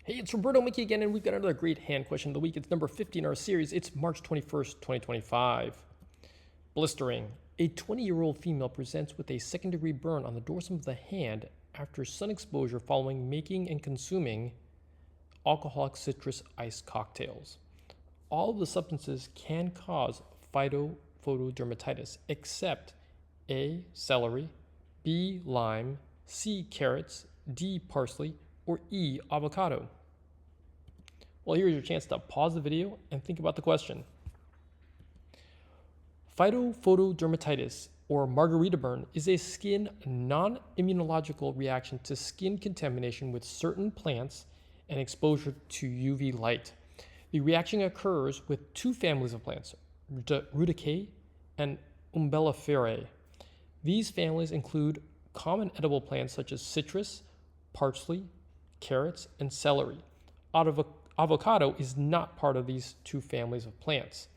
Hey, it's Roberto Miki again, and we've got another great hand question of the week. It's number 50 in our series. It's March 21st, 2025. Blistering. A 20-year-old female presents with a second-degree burn on the dorsum of the hand after sun exposure following making and consuming alcoholic citrus ice cocktails. All of the substances can cause phytophotodermatitis except A, celery, B, lime, C, carrots, D, parsley, or E, avocado. Well, here's your chance to pause the video and think about the question. Phytophotodermatitis, or margarita burn, is a skin non-immunological reaction to skin contamination with certain plants and exposure to UV light. The reaction occurs with two families of plants, Rutaceae and Umbelliferae. These families include common edible plants such as citrus, parsley, carrots, and celery. Avocado is not part of these two families of plants.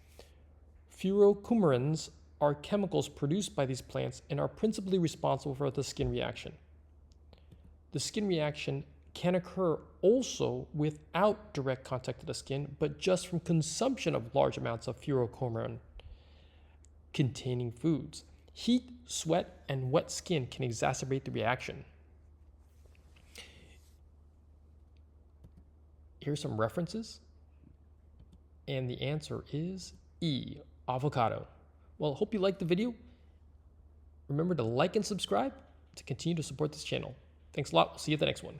Furocoumarins are chemicals produced by these plants and are principally responsible for the skin reaction. The skin reaction can occur also without direct contact to the skin, but just from consumption of large amounts of furocoumarin containing foods. Heat, sweat, and wet skin can exacerbate the reaction. Here's some references, and the answer is E, avocado. Well, hope you liked the video. Remember to like and subscribe to continue to support this channel. Thanks a lot. We'll see you at the next one.